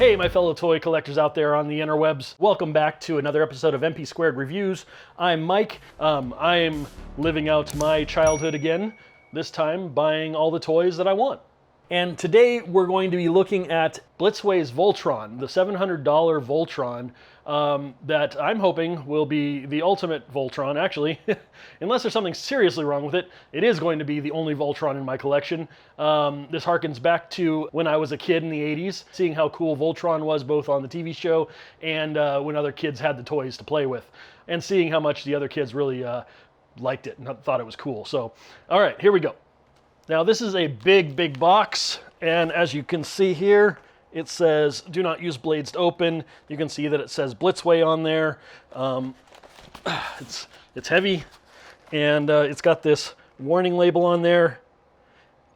Hey, my fellow toy collectors out there on the interwebs. Welcome back to another episode of MP² Reviews. I'm Mike. I am living out my childhood again, this time buying all the toys that I want. And today we're going to be looking at Blitzway's Voltron, the $700 Voltron that I'm hoping will be the ultimate Voltron. Actually, unless there's something seriously wrong with it, it is going to be the only Voltron in my collection. This harkens back to when I was a kid in the 80s, seeing how cool Voltron was both on the TV show and when other kids had the toys to play with, and seeing how much the other kids really liked it and thought it was cool. So, all right, here we go. Now this is a big box, and as you can see here, it says do not use blades to open. You can see that it says Blitzway on there. It's heavy, and it's got this warning label on there,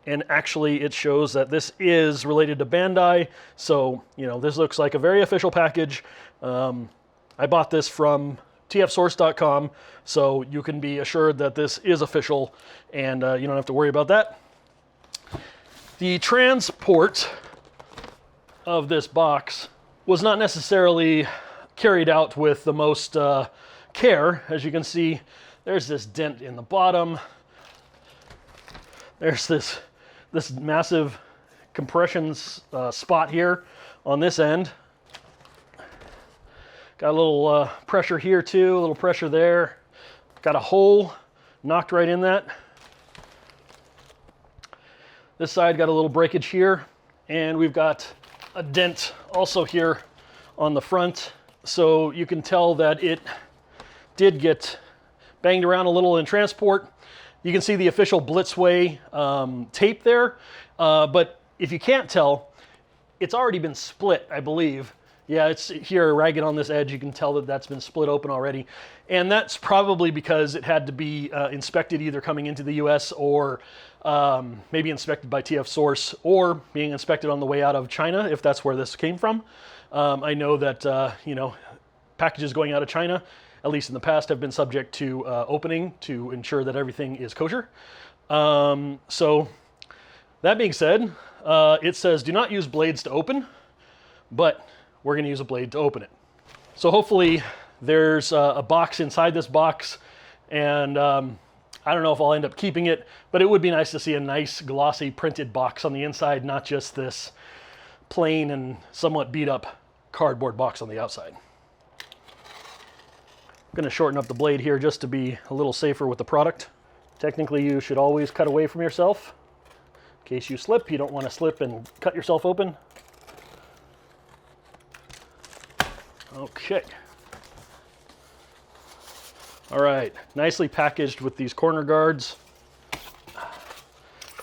and actually it shows that this is related to Bandai, so you know, this looks like a very official package. I bought this from tfsource.com, so you can be assured that this is official, and you don't have to worry about that. The transport of this box was not necessarily carried out with the most care. As you can see, there's this dent in the bottom. There's this massive compression spot here on this end. Got a little pressure here too, a little pressure there. Got a hole knocked right in that. This side got a little breakage here, and we've got a dent also here on the front. So you can tell that it did get banged around a little in transport. You can see the official Blitzway tape there, but if you can't tell, it's already been split, I believe. Yeah, it's here ragged on this edge. You can tell that that's been split open already. And that's probably because it had to be inspected either coming into the US or maybe inspected by TF Source, or being inspected on the way out of China, if that's where this came from. I know that, you know, packages going out of China, at least in the past, have been subject to opening to ensure that everything is kosher. So that being said, it says do not use blades to open, but we're going to use a blade to open it. So hopefully there's a box inside this box, and I don't know if I'll end up keeping it, but it would be nice to see a nice glossy printed box on the inside, not just this plain and somewhat beat up cardboard box on the outside. I'm going to shorten up the blade here just to be a little safer with the product. Technically, you should always cut away from yourself. In case you slip, you don't want to slip and cut yourself open. Okay. All right, nicely packaged with these corner guards.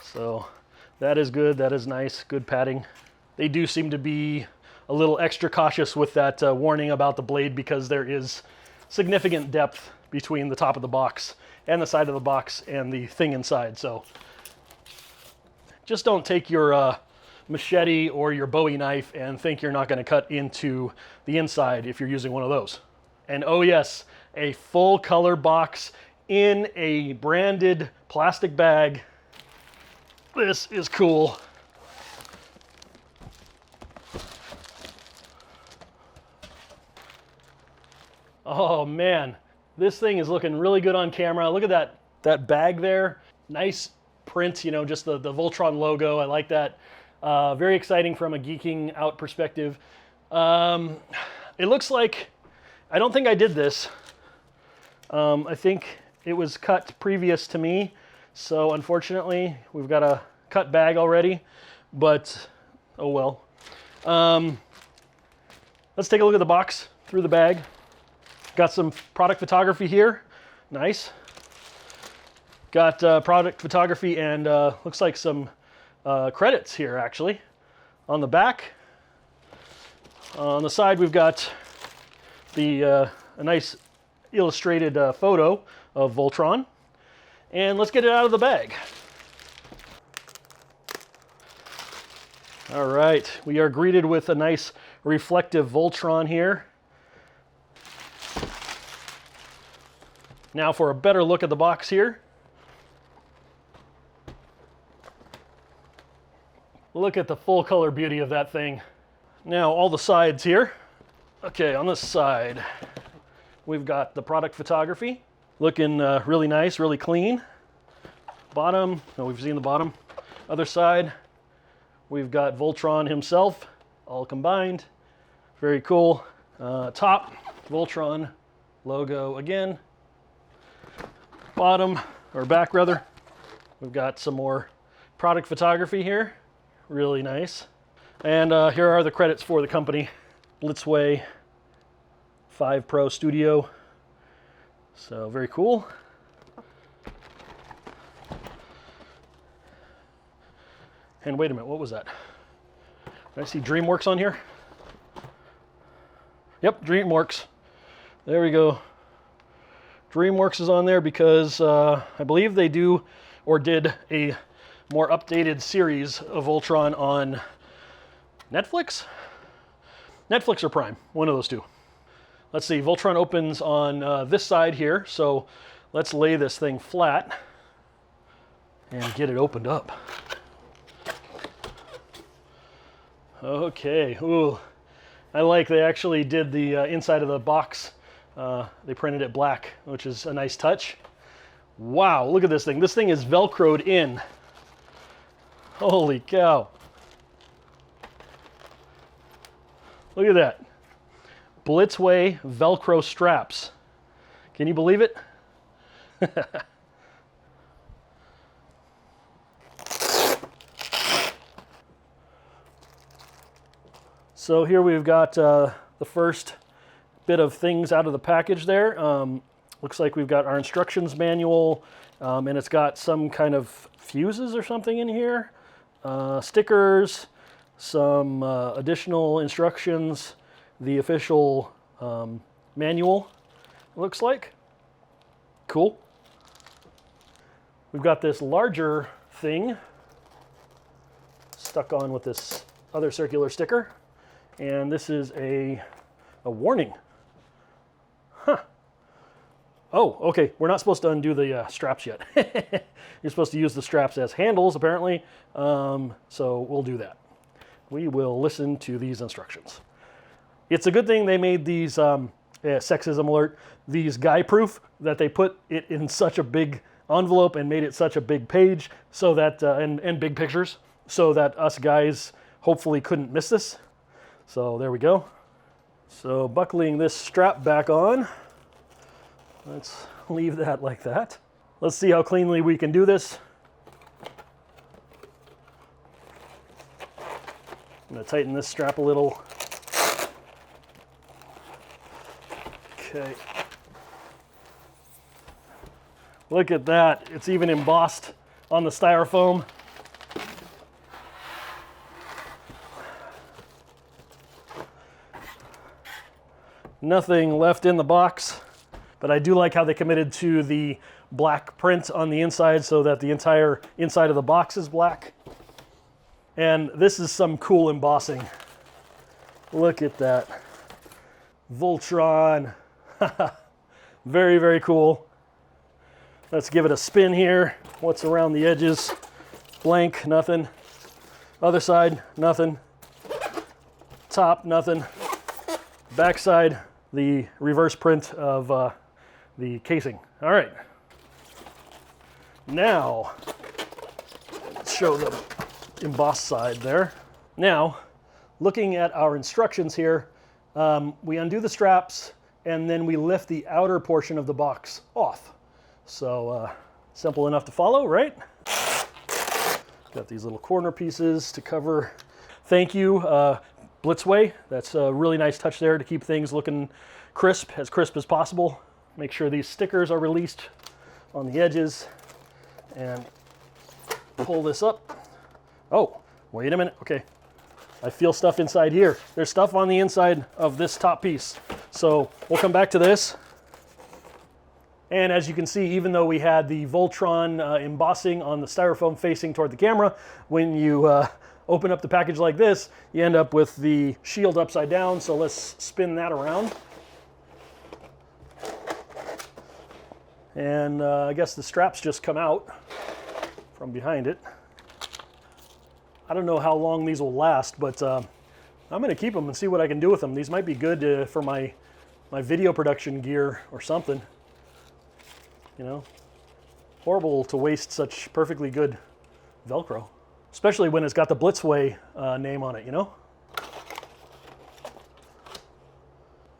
So that is good, that is nice, good padding. They do seem to be a little extra cautious with that warning about the blade, because there is significant depth between the top of the box and the side of the box and the thing inside. So just don't take your machete or your Bowie knife and think you're not going to cut into the inside if you're using one of those. And oh yes, a full color box in a branded plastic bag. This is cool. Oh man, this thing is looking really good on camera. Look at that bag there. Nice print, you know, just the Voltron logo. I like that. Very exciting from a geeking out perspective. It looks like, I don't think I did this. I think it was cut previous to me, so unfortunately we've got a cut bag already, but oh well. Let's take a look at the box through the bag. Got some product photography here, nice. Got product photography and looks like some credits here actually on the back. On the side we've got a nice illustrated photo of Voltron, and let's get it out of the bag. All right, we are greeted with a nice reflective Voltron here. Now for a better look at the box here. Look at the full color beauty of that thing. Now all the sides here. Okay, on this side, we've got the product photography. Looking really nice, really clean. Bottom, oh, we've seen the bottom. Other side, we've got Voltron himself, all combined. Very cool. Top, Voltron logo again. Bottom, or back rather, we've got some more product photography here. Really nice. And here are the credits for the company. Blitzway 5 Pro Studio. So very cool. And wait a minute, what was that? Did I see DreamWorks on here? Yep, DreamWorks. There we go. DreamWorks is on there because I believe they do or did a more updated series of Voltron on Netflix? Netflix or Prime, one of those two. Let's see, Voltron opens on this side here, so let's lay this thing flat and get it opened up. Okay, ooh, I like they actually did the inside of the box. They printed it black, which is a nice touch. Wow, look at this thing. This thing is Velcroed in. Holy cow. Look at that. Blitzway Velcro straps. Can you believe it? So here we've got the first bit of things out of the package there. Looks like we've got our instructions manual, and it's got some kind of fuses or something in here. Stickers, some additional instructions, the official manual, it looks like. Cool. We've got this larger thing stuck on with this other circular sticker. And this is a warning. Huh. Oh, okay. We're not supposed to undo the straps yet. You're supposed to use the straps as handles, apparently. So we'll do that. We will listen to these instructions. It's a good thing they made these, sexism alert, these guy-proof, that they put it in such a big envelope and made it such a big page, so that and big pictures, so that us guys hopefully couldn't miss this. So there we go. So buckling this strap back on. Let's leave that like that. Let's see how cleanly we can do this. I'm going to tighten this strap a little. Okay. Look at that. It's even embossed on the styrofoam. Nothing left in the box, but I do like how they committed to the black print on the inside so that the entire inside of the box is black. And this is some cool embossing. Look at that. Voltron. Very, very cool. Let's give it a spin here. What's around the edges? Blank, nothing. Other side, nothing. Top, nothing. Backside, the reverse print of the casing. All right. Now, let's show the embossed side there. Now, looking at our instructions here, we undo the straps and then we lift the outer portion of the box off. So simple enough to follow, right? Got these little corner pieces to cover. Thank you, Blitzway. That's a really nice touch there to keep things looking crisp as possible. Make sure these stickers are released on the edges and pull this up. Oh, wait a minute. Okay. I feel stuff inside here. There's stuff on the inside of this top piece. So we'll come back to this. And as you can see, even though we had the Voltron embossing on the styrofoam facing toward the camera, when you open up the package like this, you end up with the shield upside down. So let's spin that around. And I guess the straps just come out from behind it. I don't know how long these will last, but I'm going to keep them and see what I can do with them. These might be good for my video production gear or something. You know, horrible to waste such perfectly good Velcro, especially when it's got the Blitzway name on it, you know?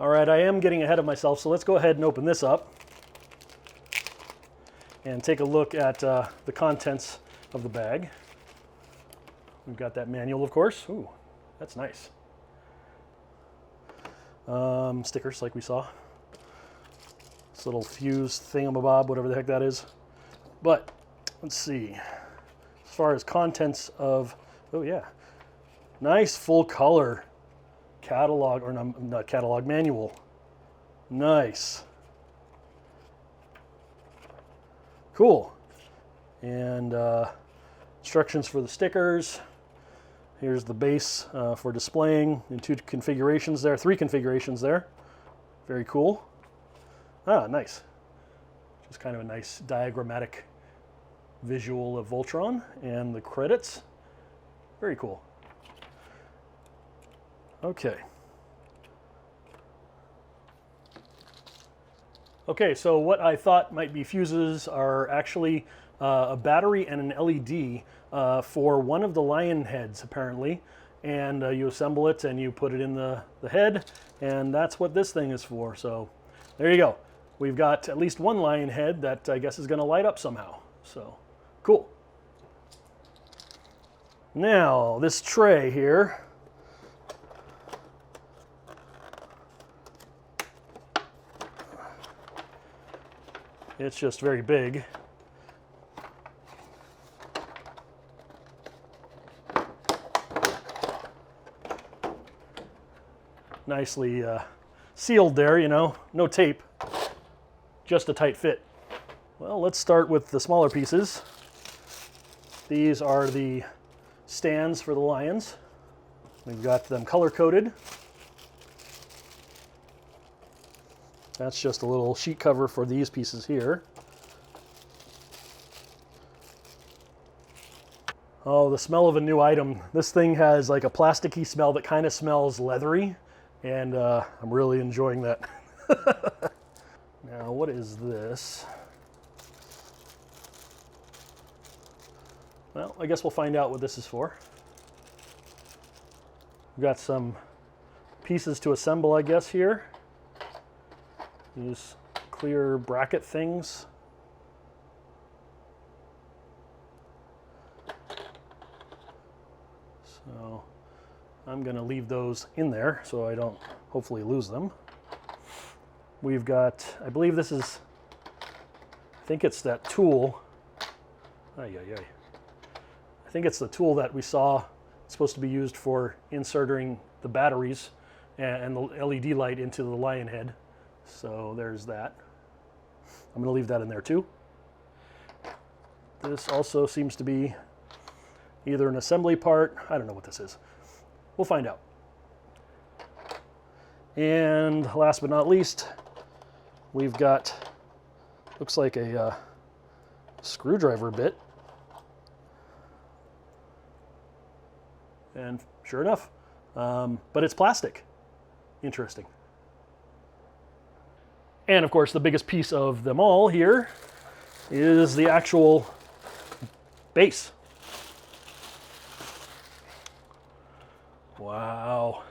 All right, I am getting ahead of myself, so let's go ahead and open this up and take a look at the contents of the bag. We've got that manual, of course. Ooh, that's nice. Stickers, like we saw. This little fuse thingamabob, whatever the heck that is. But let's see. As far as contents of, oh yeah, nice full color catalog, or not catalog, manual. Nice. Cool. And instructions for the stickers. Here's the base for displaying in 2 configurations there, 3 configurations there. Very cool. Ah, nice. Just kind of a nice diagrammatic visual of Voltron and the credits. Very cool. Okay. Okay, so what I thought might be fuses are actually a battery and an LED for one of the lion heads, apparently. And you assemble it and you put it in the head, and that's what this thing is for. So there you go. We've got at least one lion head that I guess is going to light up somehow. So cool. Now, this tray here. It's just very big. Nicely sealed there, you know, no tape, just a tight fit. Well, let's start with the smaller pieces. These are the stands for the lions. We've got them color-coded. That's just a little sheet cover for these pieces here. Oh, the smell of a new item. This thing has like a plasticky smell that kind of smells leathery, and I'm really enjoying that. Now, what is this? Well, I guess we'll find out what this is for. We've got some pieces to assemble, I guess, here. These clear bracket things. So I'm going to leave those in there so I don't hopefully lose them. We've got, I believe this is, I think it's that tool. I think it's the tool that we saw. It's supposed to be used for inserting the batteries and the LED light into the lion head. So there's that. I'm going to leave that in there too. This also seems to be either an assembly part. I don't know what this is. We'll find out. And last but not least, we've got, looks like a screwdriver bit. And sure enough, but it's plastic. Interesting. And of course, the biggest piece of them all here is the actual base. Wow.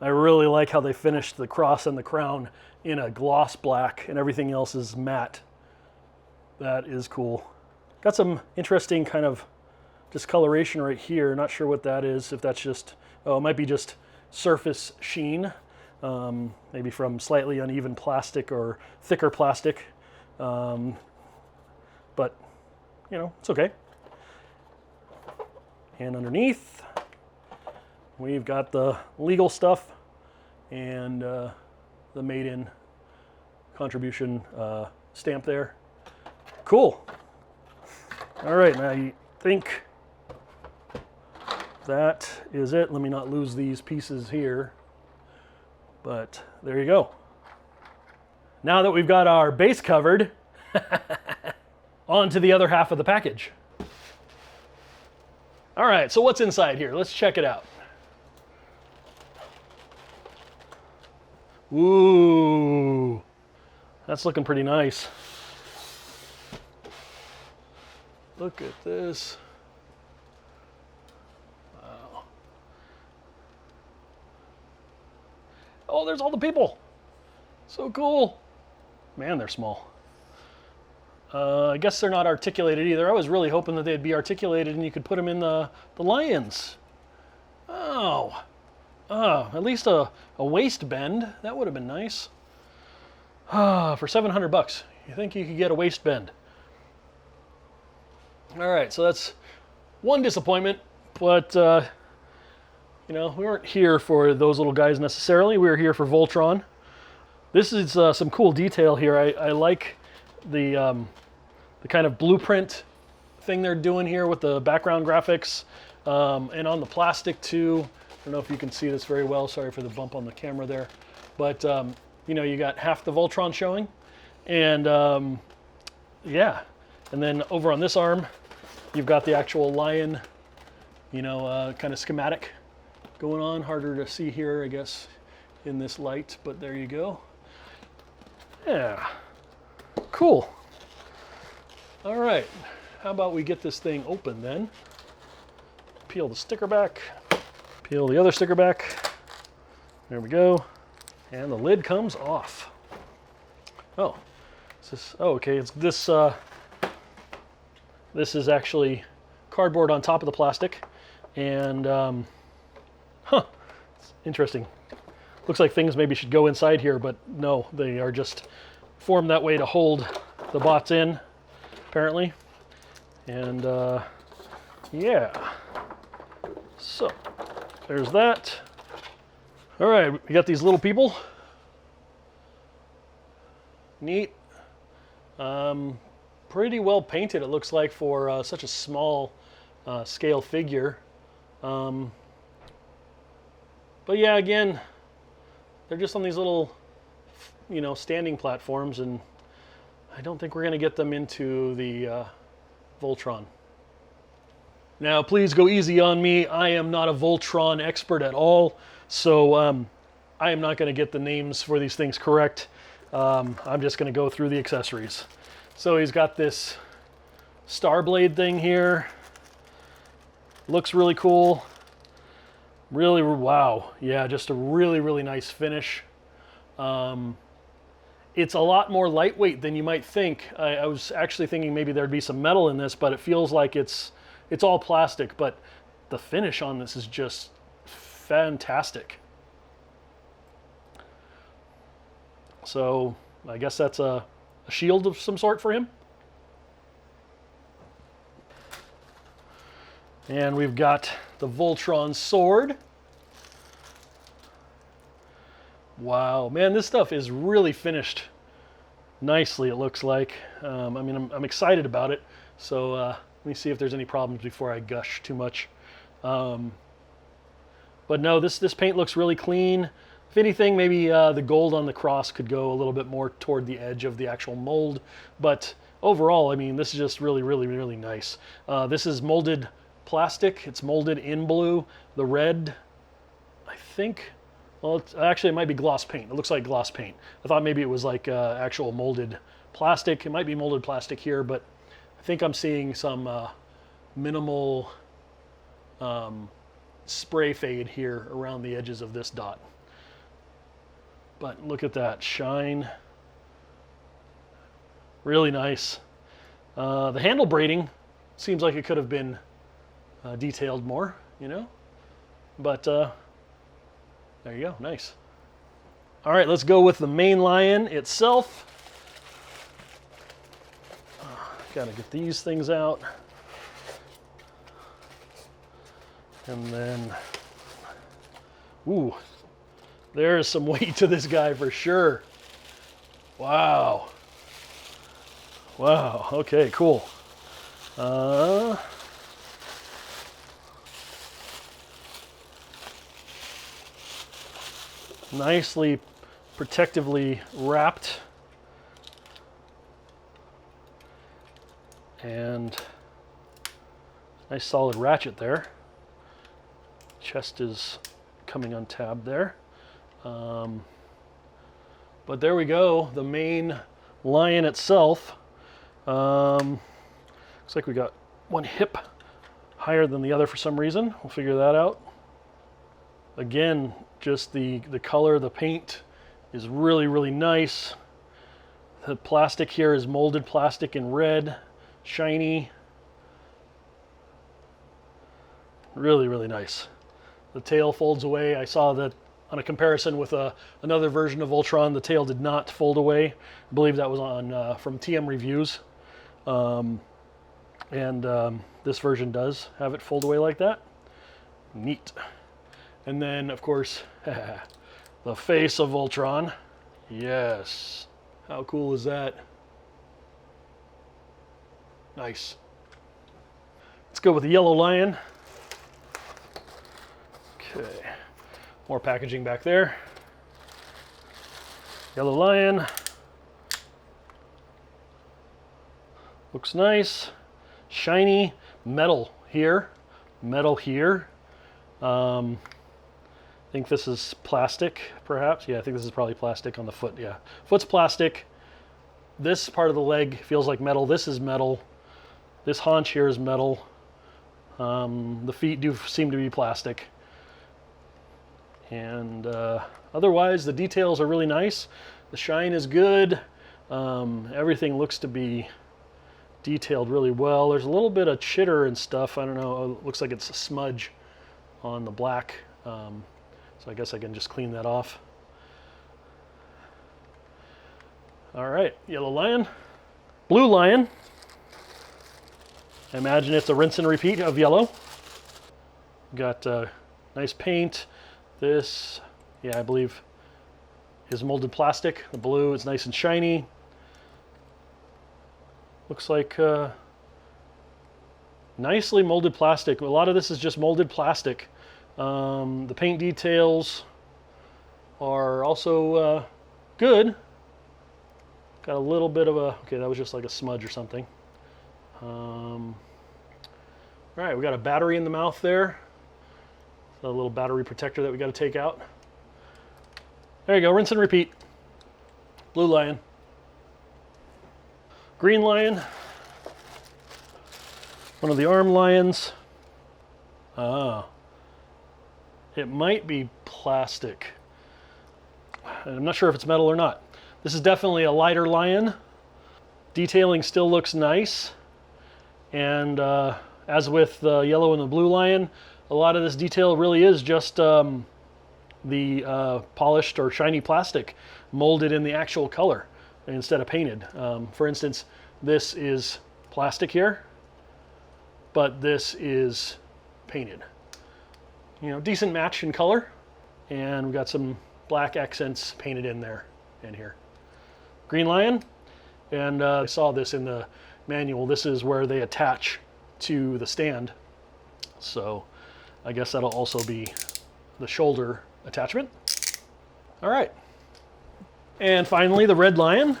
I really like how they finished the cross and the crown in a gloss black and everything else is matte. That is cool. Got some interesting kind of discoloration right here. Not sure what that is, if that's just, oh, it might be just surface sheen. Maybe from slightly uneven plastic or thicker plastic. But, you know, it's okay. And underneath, we've got the legal stuff and the made in contribution stamp there. Cool. All right, now I think that is it. Let me not lose these pieces here. But there you go. Now that we've got our base covered, on to the other half of the package. All right, so what's inside here? Let's check it out. Ooh, that's looking pretty nice. Look at this. Wow. Oh, there's all the people. So cool. Man, they're small. I guess they're not articulated either. I was really hoping that they'd be articulated and you could put them in the Lions. Oh. At least a waist bend. That would have been nice. For 700 bucks. You think you could get a waist bend? All right, so that's one disappointment, but you know, we weren't here for those little guys necessarily. We were here for Voltron. This is some cool detail here. I like the kind of blueprint thing they're doing here with the background graphics, and on the plastic too. I don't know if you can see this very well. Sorry for the bump on the camera there, but you know, you got half the Voltron showing, and yeah, and then over on this arm, you've got the actual lion, you know, kind of schematic going on. Harder to see here, I guess, in this light, but there you go. Yeah, cool. All right, how about we get this thing open then? Peel the sticker back, peel the other sticker back. There we go. And the lid comes off. Oh, is this, oh, okay, it's this, this is actually cardboard on top of the plastic, and it's interesting. Looks like things maybe should go inside here, but no, they are just formed that way to hold the bots in, apparently. And yeah, so there's that. All right, we got these little people. Neat. Pretty well painted, it looks like, for such a small scale figure. But yeah, again, they're just on these little, you know, standing platforms, and I don't think we're going to get them into the Voltron. Now, please go easy on me. I am not a Voltron expert at all, so I am not going to get the names for these things correct. I'm just going to go through the accessories. So he's got this star blade thing here. Looks really cool. Really, wow. Yeah, just a really, really nice finish. It's a lot more lightweight than you might think. I was actually thinking maybe there'd be some metal in this, but it feels like it's all plastic, but the finish on this is just fantastic. So I guess that's a shield of some sort for him. And we've got the Voltron sword. Wow, man, this stuff is really finished nicely, it looks like. I mean, I'm excited about it. So let me see if there's any problems before I gush too much. But no, this paint looks really clean. If anything, maybe the gold on the cross could go a little bit more toward the edge of the actual mold. But overall, I mean, this is just really, really, really nice. This is molded plastic. It's molded in blue. The red, I think, well, actually, it might be gloss paint. It looks like gloss paint. I thought maybe it was like actual molded plastic. It might be molded plastic here, but I think I'm seeing some minimal spray fade here around the edges of this dot. But look at that shine. Really nice. The handle braiding seems like it could have been detailed more, you know? But there you go, nice. All right, let's go with the main lion itself. Gotta get these things out. And then, ooh, there's some weight to this guy for sure. Wow. Wow, okay, cool. Nicely protectively wrapped. And nice solid ratchet there. Chest is coming untabbed there. But there we go, the main Lion itself. Looks like we got one hip higher than the other for some reason. We'll figure that out. Again, just the color, the paint is really, really nice. The plastic here is molded plastic in red, shiny. Really, really nice. The tail folds away. I saw that on a comparison with another version of Voltron, the tail did not fold away. I believe that was on from TM Reviews. This version does have it fold away like that. Neat. And then, of course, the face of Voltron. Yes. How cool is that? Nice. Let's go with the yellow lion. Okay. More packaging back there. Yellow lion. Looks nice. Shiny. Metal here. Metal here. I think this is plastic, perhaps. Yeah, I think this is probably plastic on the foot. Yeah, foot's plastic. This part of the leg feels like metal. This is metal. This haunch here is metal. The feet do seem to be plastic. And otherwise, the details are really nice. The shine is good. Everything looks to be detailed really well. There's a little bit of chitter and stuff. I don't know. It looks like it's a smudge on the black. So I guess I can just clean that off. All right, yellow lion. Blue lion. I imagine it's a rinse and repeat of yellow. Got nice paint. This, yeah, I believe is molded plastic. The blue is nice and shiny. Looks like nicely molded plastic. A lot of this is just molded plastic. The paint details are also good. Got a little bit of a, okay, that was just like a smudge or something. All right, we got a battery in the mouth there. A little battery protector that we got to take out. There you go, rinse and repeat. Blue lion. Green lion. One of the arm lions. Ah. It might be plastic. I'm not sure if it's metal or not. This is definitely a lighter lion. Detailing still looks nice. And as with the yellow and the blue lion, a lot of this detail really is just the polished or shiny plastic molded in the actual color instead of painted. For instance, this is plastic here, but this is painted. You know, decent match in color, and we've got some black accents painted in there and here. Green lion, and I saw this in the manual. This is where they attach to the stand, so I guess that'll also be the shoulder attachment. All right, and finally the red lion.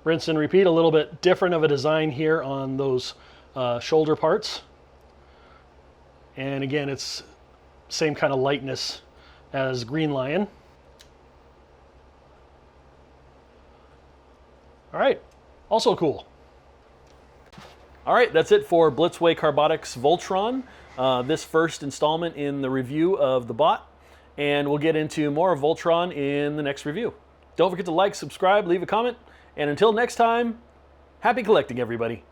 Rinse and repeat. A little bit different of a design here on those shoulder parts. And again, it's same kind of lightness as green lion. All right, also cool. All right, that's it for Blitzway Carbotix Voltron, this first installment in the review of the bot. And we'll get into more of Voltron in the next review. Don't forget to like, subscribe, leave a comment, and until next time, happy collecting, everybody.